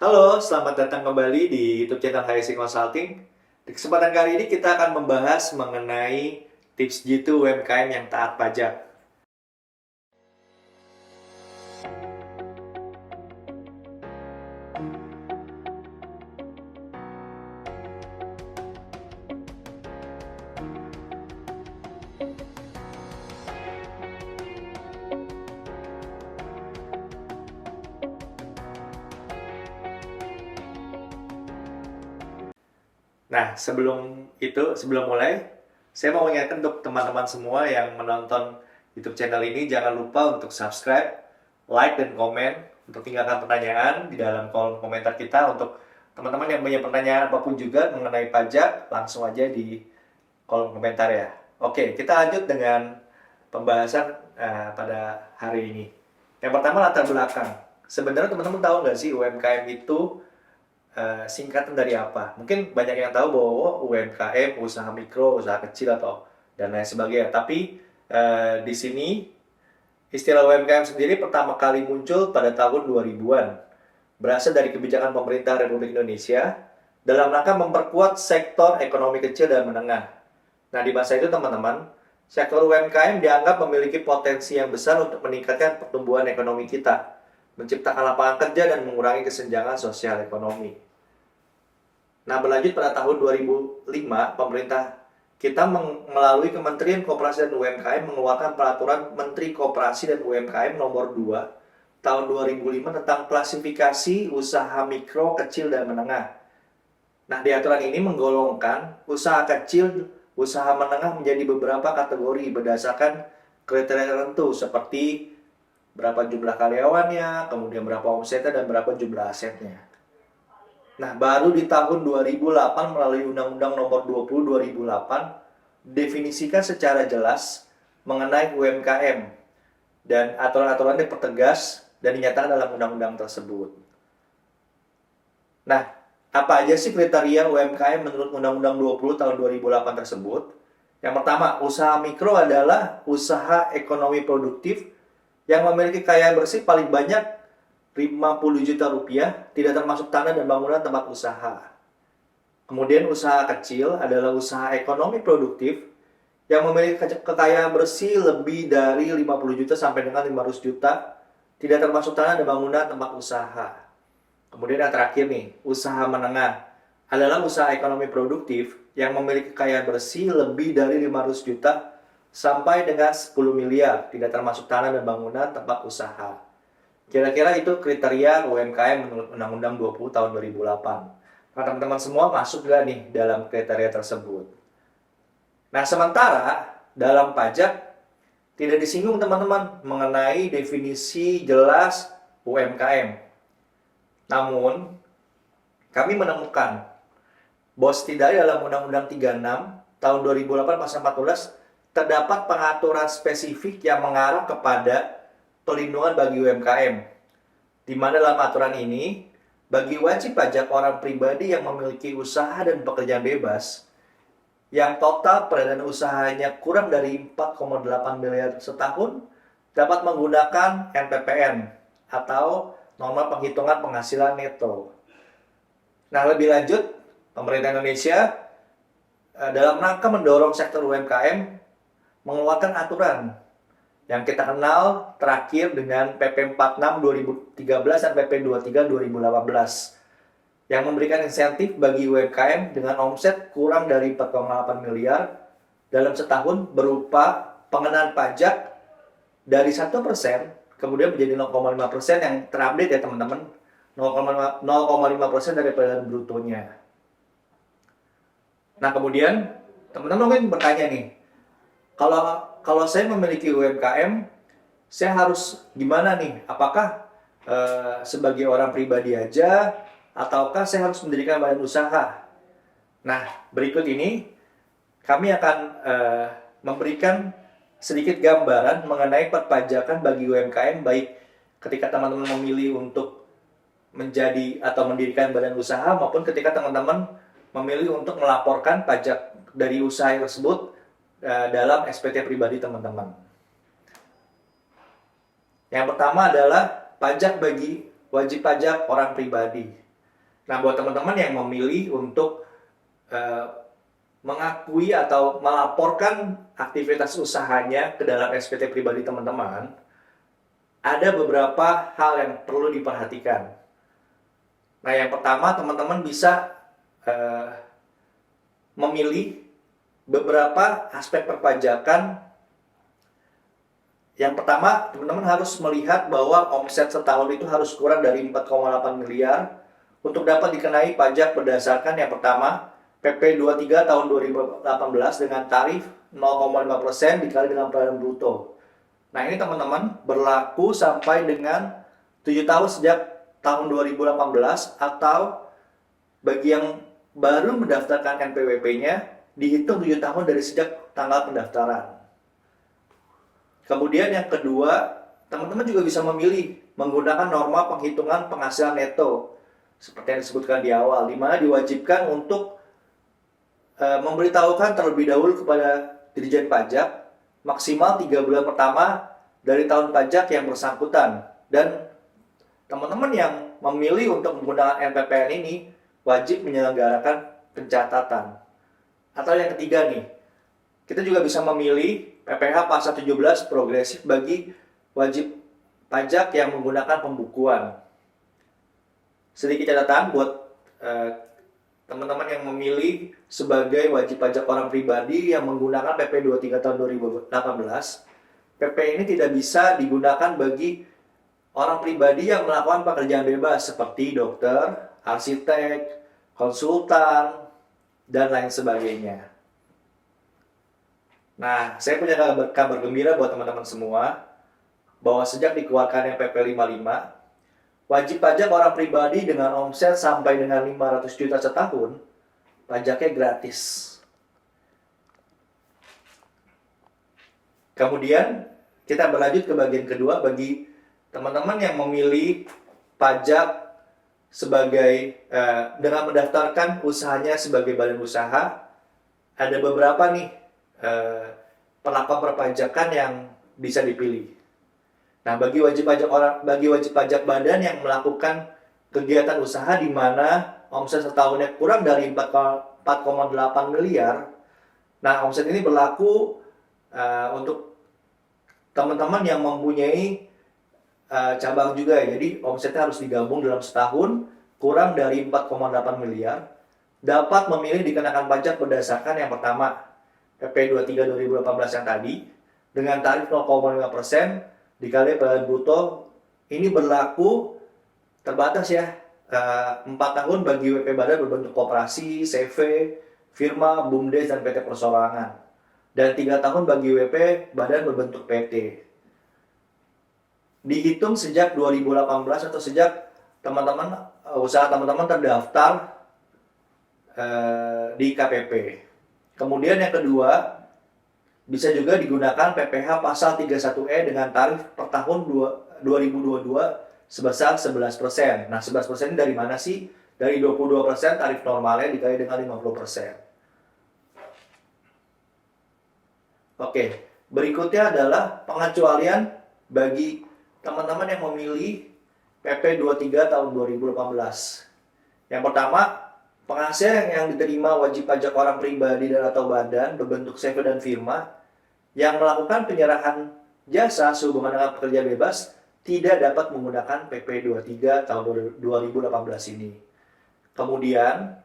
Halo, selamat datang kembali di YouTube channel HSI Consulting. Di kesempatan kali ini kita akan membahas mengenai tips jitu UMKM yang taat pajak. Nah, sebelum mulai, saya mau mengingatkan untuk teman-teman semua yang menonton YouTube channel ini, jangan lupa untuk subscribe, like, dan komen, untuk tinggalkan pertanyaan di dalam kolom komentar kita. Untuk teman-teman yang punya pertanyaan apapun juga mengenai pajak, langsung aja di kolom komentar ya. Oke, kita lanjut dengan pembahasan pada hari ini. Yang pertama, latar belakang. Sebenarnya teman-teman tahu nggak sih UMKM itu singkatan dari apa? Mungkin banyak yang tahu bahwa UMKM, usaha mikro, usaha kecil atau dan lain sebagainya. Tapi di sini istilah UMKM sendiri pertama kali muncul pada tahun 2000-an. Berasal dari kebijakan pemerintah Republik Indonesia dalam rangka memperkuat sektor ekonomi kecil dan menengah. Nah, di masa itu teman-teman, sektor UMKM dianggap memiliki potensi yang besar untuk meningkatkan pertumbuhan ekonomi kita, menciptakan lapangan kerja dan mengurangi kesenjangan sosial ekonomi. Nah, berlanjut pada tahun 2005, pemerintah kita melalui Kementerian Koperasi dan UMKM mengeluarkan Peraturan Menteri Koperasi dan UMKM nomor 2 tahun 2005 tentang klasifikasi usaha mikro, kecil, dan menengah. Nah, di aturan ini menggolongkan usaha kecil, usaha menengah menjadi beberapa kategori berdasarkan kriteria tertentu seperti berapa jumlah karyawannya, kemudian berapa omsetnya, dan berapa jumlah asetnya. Nah, baru di tahun 2008 melalui Undang-Undang Nomor 20 2008 definisikan secara jelas mengenai UMKM dan aturan-aturan dipertegas dan dinyatakan dalam undang-undang tersebut. Nah, apa aja sih kriteria UMKM menurut Undang-Undang 20 tahun 2008 tersebut? Yang pertama, usaha mikro adalah usaha ekonomi produktif yang memiliki kekayaan bersih paling banyak 50 juta rupiah, tidak termasuk tanah dan bangunan tempat usaha. Kemudian usaha kecil adalah usaha ekonomi produktif yang memiliki kekayaan bersih lebih dari 50 juta sampai dengan 500 juta, tidak termasuk tanah dan bangunan tempat usaha. Kemudian yang terakhir nih, usaha menengah adalah usaha ekonomi produktif yang memiliki kekayaan bersih lebih dari 500 juta sampai dengan 10 miliar, tidak termasuk tanah dan bangunan tempat usaha. Kira-kira itu kriteria UMKM menurut Undang-Undang 20 tahun 2008. Nah, teman-teman semua masuk nggak nih dalam kriteria tersebut? Nah, sementara dalam pajak tidak disinggung teman-teman mengenai definisi jelas UMKM. Namun, kami menemukan bahwa setidaknya dalam Undang-Undang 36 tahun 2008 pasal 14 terdapat pengaturan spesifik yang mengarah kepada pelindungan bagi UMKM, di mana dalam aturan ini, bagi wajib pajak orang pribadi yang memiliki usaha dan pekerjaan bebas, yang total peredaran usahanya kurang dari 4,8 miliar setahun, dapat menggunakan NPPN atau norma penghitungan penghasilan neto. Nah, lebih lanjut, pemerintah Indonesia dalam rangka mendorong sektor UMKM mengeluarkan aturan yang kita kenal terakhir dengan PP 46 2013 dan PP 23 2018 yang memberikan insentif bagi UMKM dengan omset kurang dari 4,8 miliar dalam setahun berupa pengenaan pajak dari 1% kemudian menjadi 0,5% yang terupdate ya teman-teman, 0,5% dari pendapatan brutonya. Nah, kemudian teman-teman mungkin bertanya nih, kalau saya memiliki UMKM, saya harus gimana nih? Apakah sebagai orang pribadi aja, ataukah saya harus mendirikan badan usaha? Nah, berikut ini kami akan memberikan sedikit gambaran mengenai perpajakan bagi UMKM, baik ketika teman-teman memilih untuk menjadi atau mendirikan badan usaha, maupun ketika teman-teman memilih untuk melaporkan pajak dari usaha tersebut dalam SPT pribadi teman-teman. Yang pertama adalah pajak bagi wajib pajak orang pribadi. Nah, buat teman-teman yang memilih untuk eh, mengakui atau melaporkan aktivitas usahanya ke dalam SPT pribadi teman-teman, ada beberapa hal yang perlu diperhatikan. Nah, yang pertama, teman-teman bisa eh, memilih beberapa aspek perpajakan. Yang pertama, teman-teman harus melihat bahwa omset setahun itu harus kurang dari 4,8 miliar untuk dapat dikenai pajak berdasarkan yang pertama, PP 23 tahun 2018 dengan tarif 0,5% dikali dengan penghasilan bruto. Nah, ini teman-teman berlaku sampai dengan 7 tahun sejak tahun 2018 atau bagi yang baru mendaftarkan NPWP-nya dihitung 7 tahun dari sejak tanggal pendaftaran. Kemudian yang kedua, teman-teman juga bisa memilih menggunakan norma penghitungan penghasilan neto seperti yang disebutkan di awal, di mana diwajibkan untuk memberitahukan terlebih dahulu kepada Dirjen Pajak maksimal 3 bulan pertama dari tahun pajak yang bersangkutan. Dan teman-teman yang memilih untuk menggunakan NPPN ini wajib menyelenggarakan pencatatan. Atau yang ketiga nih, kita juga bisa memilih PPh pasal 17 progresif bagi wajib pajak yang menggunakan pembukuan. Sedikit catatan buat teman-teman yang memilih sebagai wajib pajak orang pribadi yang menggunakan PP 23 tahun 2018, PP ini tidak bisa digunakan bagi orang pribadi yang melakukan pekerjaan bebas seperti dokter, arsitek, konsultan, dan lain sebagainya. Nah, saya punya kabar gembira buat teman-teman semua bahwa sejak dikeluarkannya PP 55, wajib pajak orang pribadi dengan omset sampai dengan 500 juta setahun, pajaknya gratis. Kemudian, kita berlanjut ke bagian kedua bagi teman-teman yang memilih pajak sebagai dengan mendaftarkan usahanya sebagai badan usaha. Ada beberapa nih perlakuan perpajakan yang bisa dipilih. Nah, bagi wajib pajak badan yang melakukan kegiatan usaha di mana omset setahunnya kurang dari 4,8 miliar. Nah, omset ini berlaku untuk teman-teman yang mempunyai cabang juga ya. Jadi omsetnya harus digabung dalam setahun kurang dari 4,8 miliar. Dapat memilih dikenakan pajak berdasarkan yang pertama PP 23 2018 yang tadi dengan tarif 0,5% dikali penghasilan bruto. Ini berlaku terbatas ya, 4 tahun bagi WP badan berbentuk koperasi, CV, firma, BUMDes, dan PT persorangan, dan 3 tahun bagi WP badan berbentuk PT. Dihitung sejak 2018 atau sejak usaha teman-teman terdaftar di KPP. Kemudian yang kedua, bisa juga digunakan PPh pasal 31E dengan tarif per tahun 2022 sebesar 11%. Nah, 11% ini dari mana sih? Dari 22% tarif normalnya dikali dengan 50%. Oke, berikutnya adalah pengecualian bagi teman-teman yang memilih PP 23 tahun 2018. Yang pertama, penghasilan yang diterima wajib pajak orang pribadi dan atau badan berbentuk CV dan firma yang melakukan penyerahan jasa sehubungan dengan pekerja bebas tidak dapat menggunakan PP 23 tahun 2018 ini. Kemudian,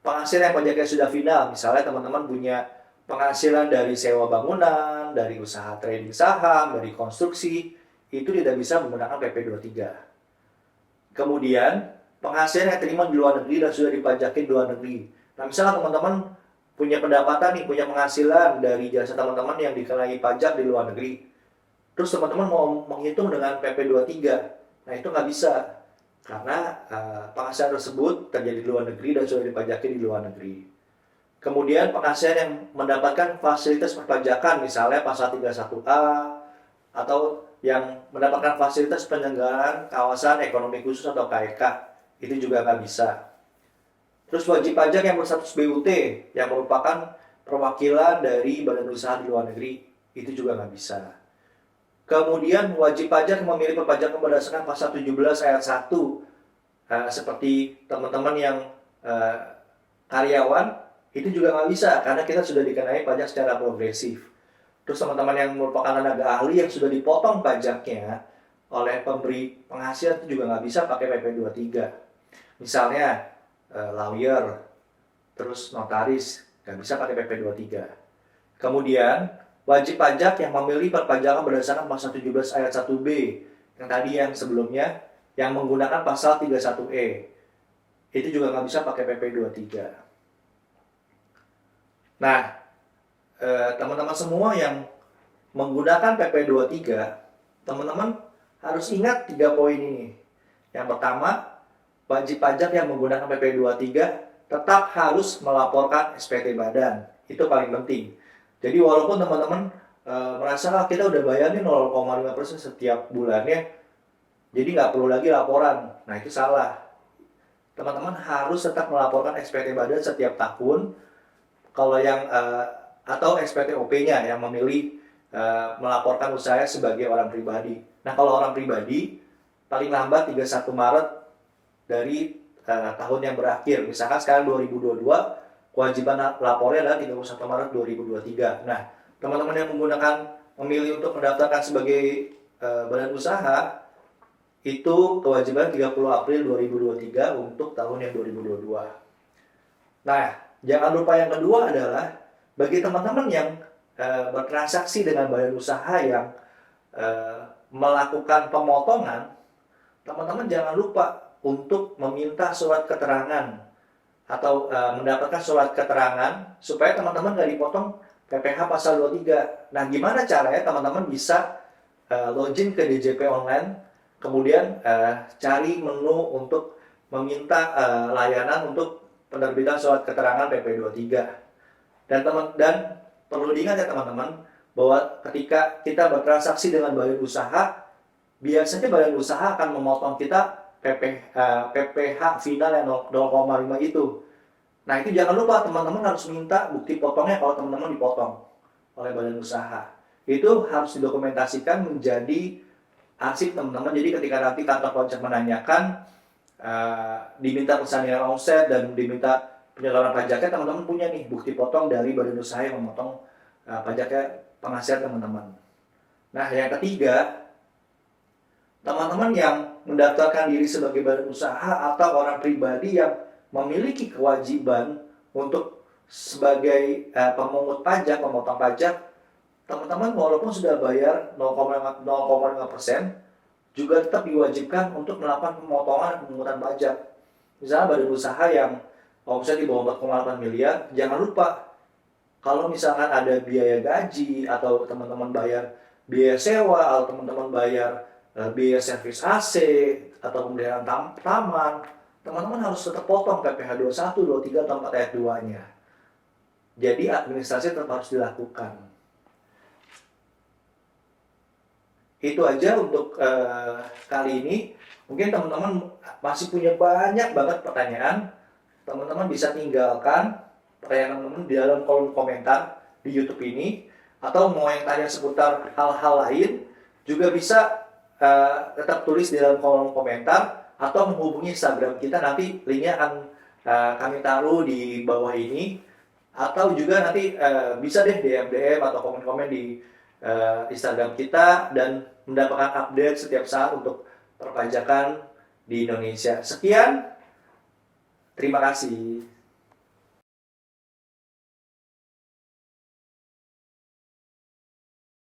penghasilan yang pajaknya sudah final, misalnya teman-teman punya penghasilan dari sewa bangunan, dari usaha trading saham, dari konstruksi, itu tidak bisa menggunakan PP 23. Kemudian, penghasilan yang terima di luar negeri dan sudah dipajaki di luar negeri. Nah, misalnya teman-teman punya pendapatan nih, punya penghasilan dari jasa teman-teman yang dikenai pajak di luar negeri. Terus teman-teman mau menghitung dengan PP 23. Nah, itu nggak bisa. Karena penghasilan tersebut terjadi di luar negeri dan sudah dipajaki di luar negeri. Kemudian penghasilan yang mendapatkan fasilitas perpajakan, misalnya pasal 31A, atau yang mendapatkan fasilitas penyelenggaraan kawasan ekonomi khusus atau KEK, itu juga nggak bisa. Terus wajib pajak yang berstatus BUT, yang merupakan perwakilan dari badan usaha di luar negeri, itu juga nggak bisa. Kemudian wajib pajak yang memilih perpajakan berdasarkan pasal 17 ayat 1 seperti teman-teman yang karyawan, itu juga nggak bisa karena kita sudah dikenai pajak secara progresif. Terus teman-teman yang merupakan tenaga ahli yang sudah dipotong pajaknya oleh pemberi penghasilan itu juga nggak bisa pakai PP 23. Misalnya lawyer, terus notaris, nggak bisa pakai PP 23. Kemudian wajib pajak yang memilih perpajakan berdasarkan pasal 17 ayat 1B yang tadi yang sebelumnya yang menggunakan pasal 31E itu juga nggak bisa pakai PP 23. Nah, teman-teman semua yang menggunakan PP 23, teman-teman harus ingat 3 poin ini. Yang pertama, wajib pajak yang menggunakan PP 23 tetap harus melaporkan SPT badan. Itu paling penting. Jadi walaupun teman-teman merasa kita udah bayar nih 0,5% setiap bulannya, jadi nggak perlu lagi laporan. Nah itu salah. Teman-teman harus tetap melaporkan SPT badan setiap tahun. Kalau yang atau SPT-OP-nya yang memilih melaporkan usaha sebagai orang pribadi. Nah kalau orang pribadi paling lambat 31 Maret dari tahun yang berakhir. Misalkan sekarang 2022, kewajiban lapornya adalah 31 Maret 2023. Nah, teman-teman yang memilih untuk mendaftarkan sebagai badan usaha, itu kewajiban 30 April 2023 untuk tahun yang 2022. Nah, jangan lupa yang kedua adalah bagi teman-teman yang bertransaksi dengan badan usaha yang melakukan pemotongan, teman-teman jangan lupa untuk meminta surat keterangan atau mendapatkan surat keterangan supaya teman-teman nggak dipotong PPh pasal 23. Nah, gimana caranya teman-teman bisa login ke DJP online, kemudian cari menu untuk meminta layanan untuk penerbitan surat keterangan PP 23. Dan perlu diingat ya teman-teman, bahwa ketika kita bertransaksi dengan badan usaha, biasanya badan usaha akan memotong kita PPh final yang 0,5 itu. Nah itu jangan lupa teman-teman harus minta bukti potongnya kalau teman-teman dipotong oleh badan usaha. Itu harus didokumentasikan menjadi arsip teman-teman. Jadi ketika nanti kantor pajak menanyakan, diminta persalinan omset dan diminta penyaluran pajaknya, teman-teman punya nih bukti potong dari badan usaha yang memotong pajaknya penghasilan teman-teman. Nah yang ketiga, teman-teman yang mendaftarkan diri sebagai badan usaha atau orang pribadi yang memiliki kewajiban untuk sebagai pemungut pajak, pemotong pajak, teman-teman walaupun sudah bayar 0,5% juga tetap diwajibkan untuk melakukan pemotongan dan pemungutan pajak. Misalnya badan usaha yang omset di bawah 4,8 miliar, jangan lupa kalau misalkan ada biaya gaji atau teman-teman bayar biaya sewa atau teman-teman bayar biaya servis AC atau pemeliharaan taman, teman-teman harus tetap potong PPh 21, 23, atau 4 ayat 2-nya. Jadi administrasi tetap harus dilakukan. Itu aja untuk kali ini. Mungkin teman-teman masih punya banyak banget pertanyaan. Teman-teman bisa tinggalkan pertanyaan teman-teman di dalam kolom komentar di YouTube ini. Atau mau yang tanya seputar hal-hal lain, juga bisa tetap tulis di dalam kolom komentar atau menghubungi Instagram kita. Nanti linknya akan kami taruh di bawah ini, atau juga nanti bisa deh DM atau komen-komen di Instagram kita dan mendapatkan update setiap saat untuk perpajakan di Indonesia. Sekian, terima kasih.